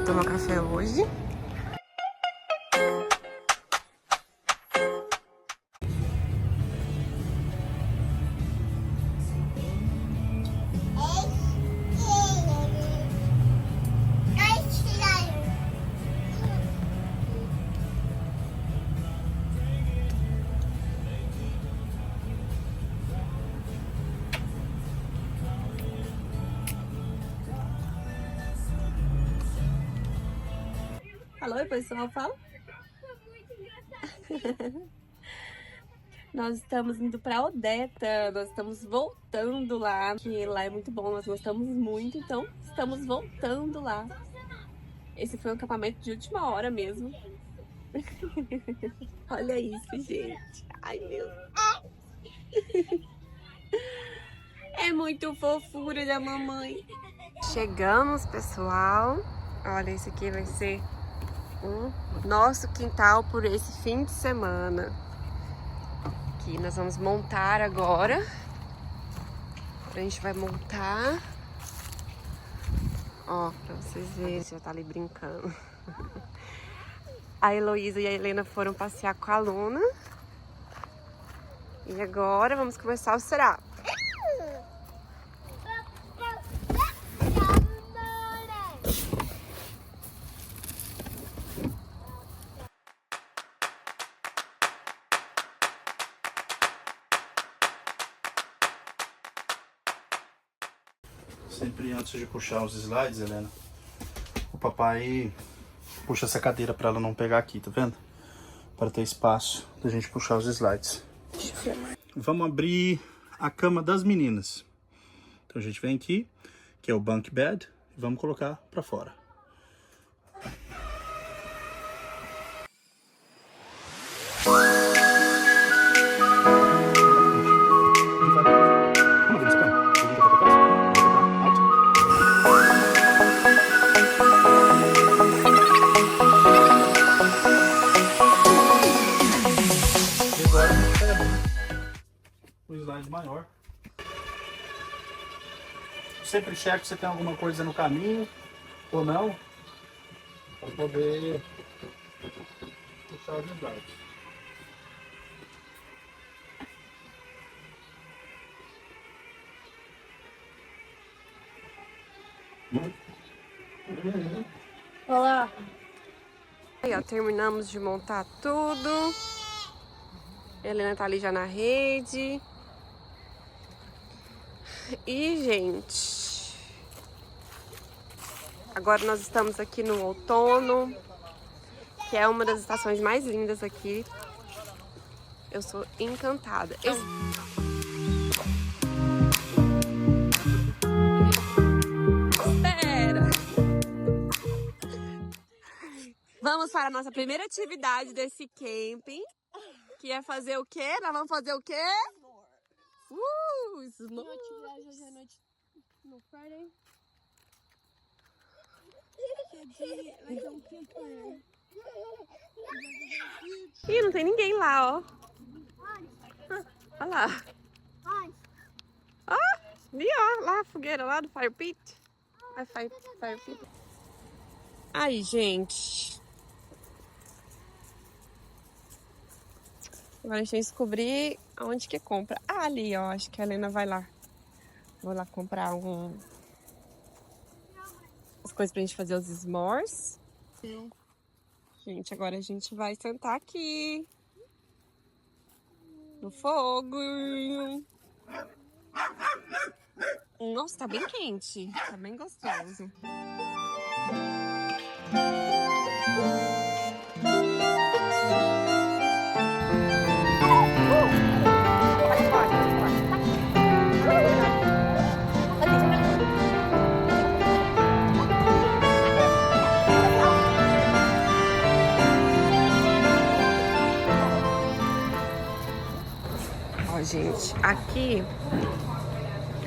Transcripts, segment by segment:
tomar café hoje. Alô, pessoal, fala. Nós estamos indo pra Odeta, nós estamos voltando lá, que lá é muito bom, nós gostamos muito, então estamos voltando lá. Esse foi um acampamento de última hora mesmo. Olha isso, gente. Ai, meu. É muito fofura da mamãe. Chegamos, pessoal. Olha, esse aqui vai ser o nosso quintal por esse fim de semana. Aqui nós vamos montar agora. A gente vai montar. Ó, pra vocês verem, já tá ali brincando. A Heloísa e a Helena foram passear com a Luna. E agora vamos começar o setup. Sempre antes de puxar os slides, Helena, o papai puxa essa cadeira para ela não pegar aqui, tá vendo? Para ter espaço da gente puxar os slides. Vamos abrir a cama das meninas. Então a gente vem aqui, que é o bunk bed, e vamos colocar para fora. O slide maior. Sempre cheque se tem alguma coisa no caminho ou não, para poder puxar os slides. Olá. Aí, ó, terminamos de montar tudo. A Helena tá ali já na rede. E, gente, agora nós estamos aqui no outono, que é uma das estações mais lindas aqui. Eu sou encantada. Espera! Vamos para a nossa primeira atividade desse camping, que é fazer o quê? Nós vamos fazer o quê? Tem uma atividade hoje à noite no Friday. Vai ter um campfire. Ih, não tem ninguém lá, ó. Olha lá. Ó, ali, ó. Lá a fogueira lá do Fire Pit. Fire Pit. Aí, gente. Agora a gente tem que descobrir onde que compra. Ah, ali, ó. Acho que a Helena vai lá. Vou lá comprar as coisas pra gente fazer os s'mores. Gente, agora a gente vai sentar aqui no fogo. Nossa, tá bem quente. Tá bem gostoso. Ó, gente, aqui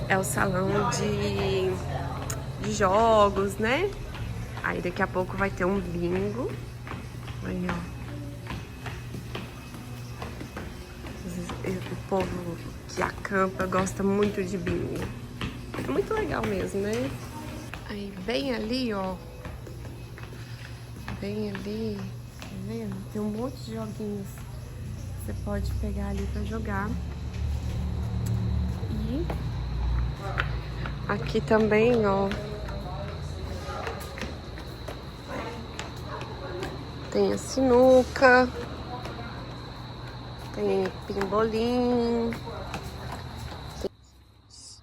é o salão de jogos, né? Aí daqui a pouco vai ter um bingo. Aí, ó. O povo que acampa gosta muito de bingo. É muito legal mesmo, né? Aí bem ali, ó, Bem ali, tá vendo? Tem um monte de joguinhos que você pode pegar ali pra jogar. E aqui também, ó, tem a sinuca, tem pimbolim.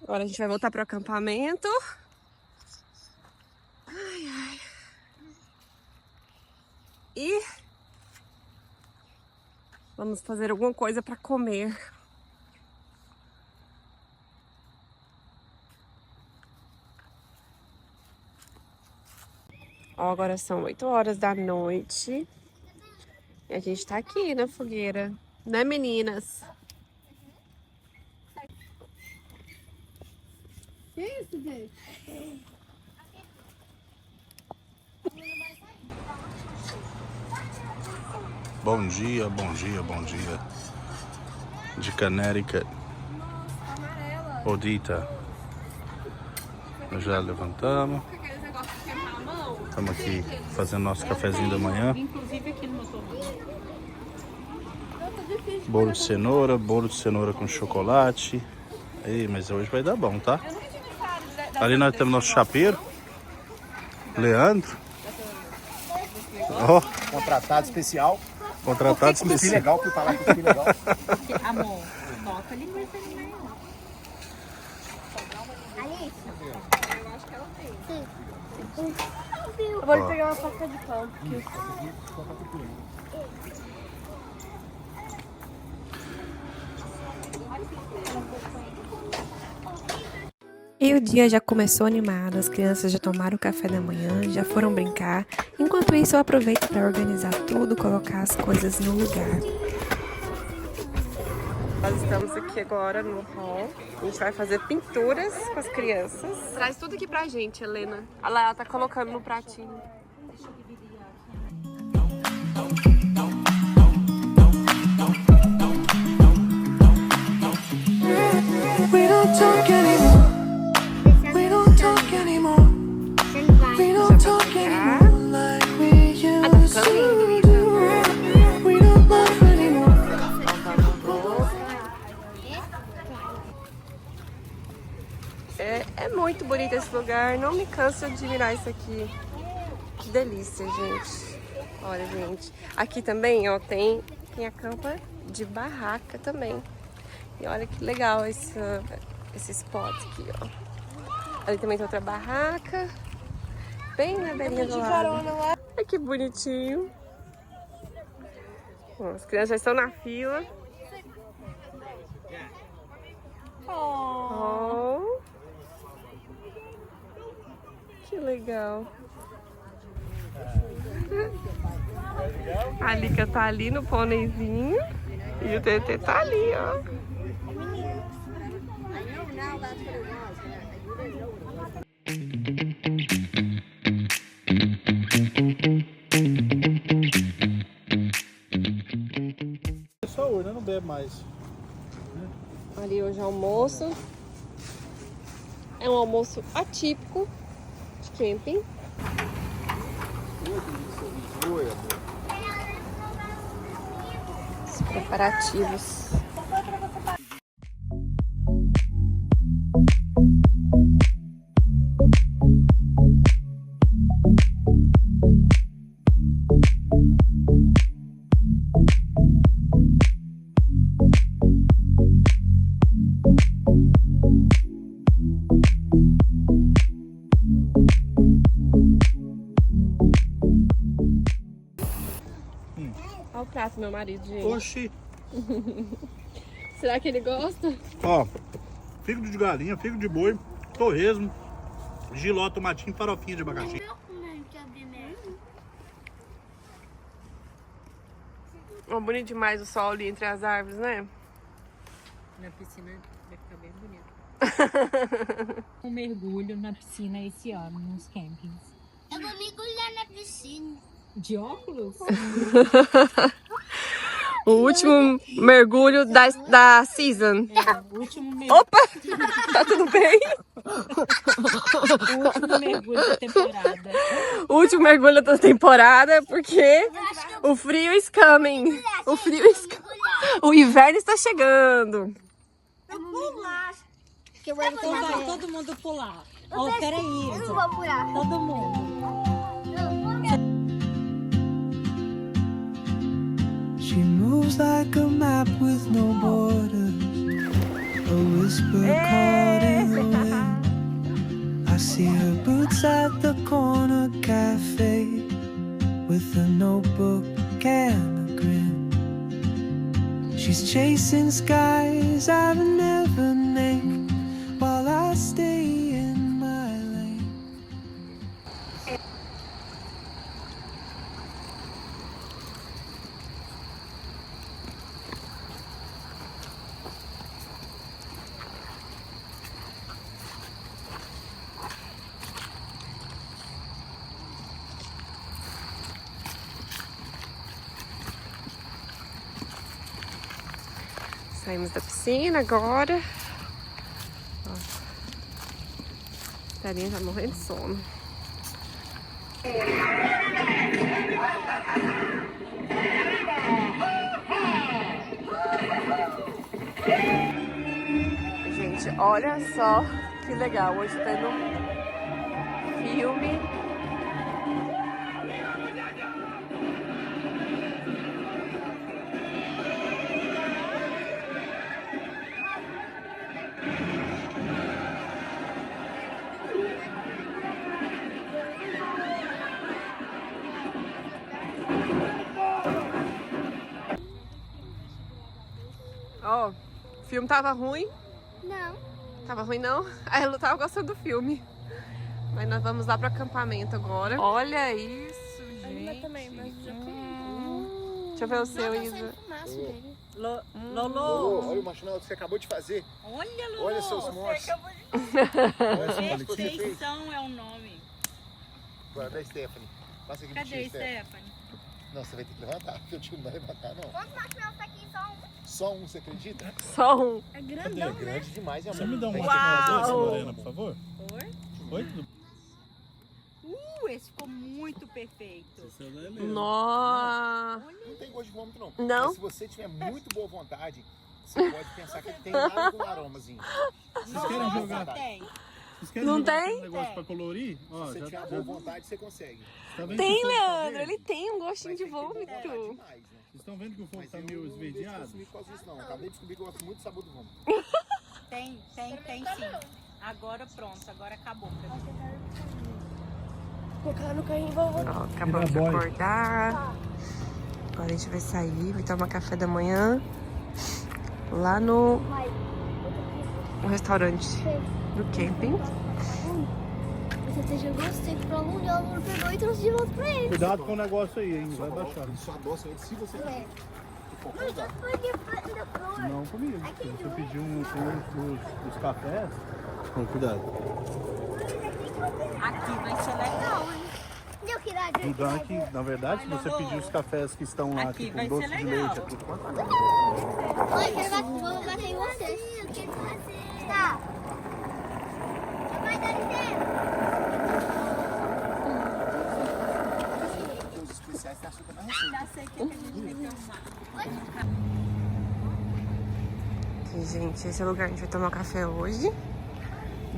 Agora a gente vai voltar pro acampamento. Ai, ai. E vamos fazer alguma coisa para comer. Ó, agora são 8 horas da noite. E a gente tá aqui na fogueira, né, meninas? Que isso, gente? Bom dia, bom dia, bom dia. De Connecticut. Odita. Nós já levantamos. Estamos aqui fazendo nosso cafezinho da manhã. Bolo de cenoura com chocolate. Ei, mas hoje vai dar bom, tá? Ali nós temos nosso chapeiro, Leandro. Ó, Contratado especial. contratado Cuspir especial. legal, por falar cuspir legal. Amor, toca ali pra você não. Eu vou lhe pegar uma faca de pão. E o dia já começou animado, as crianças já tomaram o café da manhã, já foram brincar. Enquanto isso, eu aproveito para organizar tudo, colocar as coisas no lugar. Nós estamos aqui agora no hall. A gente vai fazer pinturas com as crianças. Traz tudo aqui pra gente, Helena. Olha lá, ela tá colocando no pratinho. We don't talk anymore. We don't talk anymore. We don't talk anymore like we used to do. We don't love anymore. É muito bonito esse lugar. Não me canso de admirar isso aqui. Que delícia, gente. Olha, gente. Aqui também, ó, tem a campa de barraca também. E olha que legal esse spot aqui, ó. Ali também tem outra barraca. Bem na beirinha do lado. Ai, que bonitinho. Bom, as crianças já estão na fila. Oh. Que legal. A Lika tá ali no pôneizinho. E o TT tá ali, ó. Só hoje, eu não bebo mais. Ali hoje é almoço. É um almoço atípico de camping. Os preparativos. Olha o prato, meu marido, gente. Oxi. Será que ele gosta? Ó, fígado de galinha, fígado de boi, torresmo, jiló, tomatinho, farofinha de abacaxi. É bonito demais o sol ali entre as árvores, né? Na piscina vai ficar bem bonito. Um mergulho na piscina esse ano, nos campings. Eu vou mergulhar na piscina. De óculos? O último mergulho da season. O último mergulho. Opa! Tá tudo bem? O último mergulho da temporada. O último mergulho da temporada, porque o frio is coming. O frio is O inverno está chegando. Que eu vou Então vai todo mundo pular. Ó, peraí, Isa. vou pular. Todo mundo. She moves like a map with no borders, a whisper caught in the wind. I see her boots at the corner cafe with a notebook and a grin. She's chasing skies I've never named while I stay in my lane. Saímos da piscina agora. Ó. Tarinha tá morrendo de sono. Gente, olha só que legal. Hoje tá no filme. Ó, o filme tava ruim. Não. Tava ruim não? A Elu tava gostando do filme. Mas nós vamos lá pro acampamento agora. Olha isso, gente. também, mas já Deixa eu ver o seu, Isa. fumaça dele. Lolo. Olha o marshmallow que você acabou de fazer. Olha, Lolo. Olha seus moços. Perfeição é o nome. Agora da Stephanie. Passa aqui Cadê, pro Stephanie. Stephanie? Não, você vai ter que levantar, porque o tio não vai levantar, não. Quantos marshmallows tá aqui? Só um? Só um, você acredita? Só um. É É grandão, né? grande demais, é Você me dá um Uau! marshmallow desse, Lorena, por favor? Oi? Oi? Tudo Esse ficou muito perfeito. bem? Esse é o da Helena. Nossa. Não tem gosto de vômito, não. Não? Mas se você tiver muito boa vontade, você pode pensar que ele tem algum aromazinho. Vocês querem jogar? Tem. Vocês querem Não jogar tem? aquele negócio pra colorir? Ó, Se você já, tiver já, boa vontade, você consegue. tá vendo Tem, que o fogo tá Leandro. verde? Ele tem um gostinho Mas de tem que ter boa vômito. vontade demais, né? Vocês estão vendo que o fogo Mas tá eu meio não deixo esverdeado? consumir por causa disso, não. Acabei de descobrir que eu gosto muito do sabor do vômito. Tem sim. Agora pronto, agora acabou pra mim. Colocar no carrinho e vou Ó, acabamos de boy. acordar. Agora a gente vai sair, vai tomar café da manhã lá no restaurante do camping. Você jogou, você pra um, não pegou e trouxe de volta pra ele. Cuidado com o negócio aí, hein? Vai baixar. Ele só adoça ele se você quiser. Em qualquer lugar. Não comigo. Se você pedir os cafés, com cuidado. Aqui vai ser legal, hein? No Dunkin', na verdade, se você pedir os cafés que estão lá, Aqui tipo vai doce ser de legal. leite, tudo quanto. Oi, vou bater em você. Tá. Vai dar Os especiais tá super na receita. Já sei o que a gente tem que arrumar. Aqui, gente, esse é o lugar que a gente vai tomar café hoje.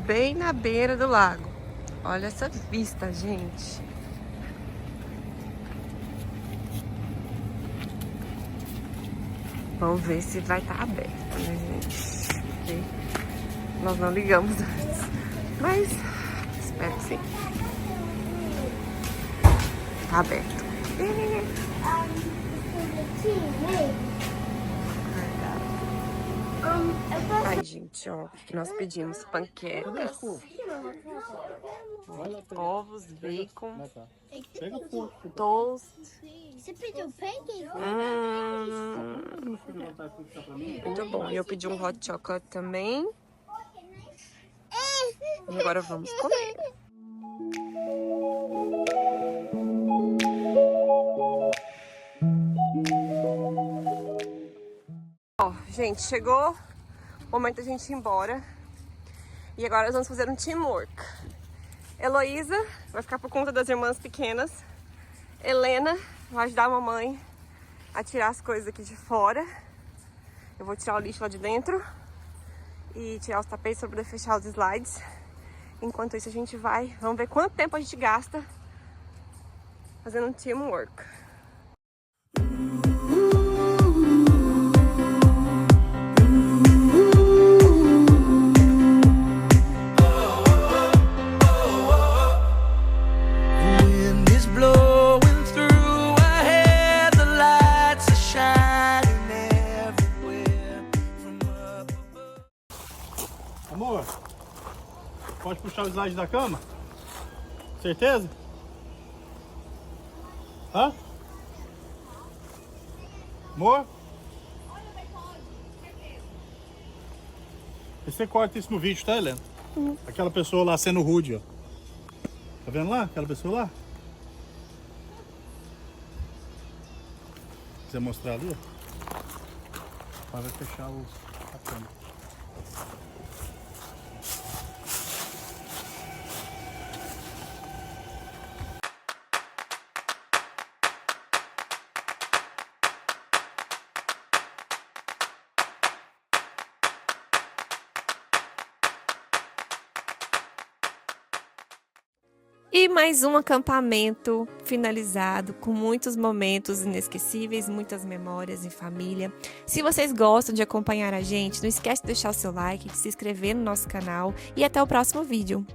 Bem na beira do lago. Olha essa vista, gente. Vamos ver se vai estar aberto, né, gente? Porque nós não ligamos antes. Mas espero que sim. Tá aberto. Ai, gente, ó, o que nós pedimos? Panquecas, ovos, bacon, Pega o fogo. toast. Você pediu pancake? Muito bom. E eu pedi um hot chocolate também. E agora vamos comer. Gente, chegou o momento da gente ir embora. E agora nós vamos fazer um teamwork. Heloísa vai ficar por conta das irmãs pequenas. Helena vai ajudar a mamãe a tirar as coisas aqui de fora. Eu vou tirar o lixo lá de dentro e tirar os tapetes para poder fechar os slides. Enquanto isso a gente vai, vamos ver quanto tempo a gente gasta fazendo um teamwork. Amor, pode puxar o slide da cama? Certeza? Hã? Amor? E você corta isso no vídeo, tá, Helena? Aquela pessoa lá sendo rude, ó. Tá vendo lá? Aquela pessoa lá? Quiser mostrar ali, ó. Vai fechar a cama. E mais um acampamento finalizado com muitos momentos inesquecíveis, muitas memórias em família. Se vocês gostam de acompanhar a gente, não esquece de deixar o seu like, de se inscrever no nosso canal e até o próximo vídeo.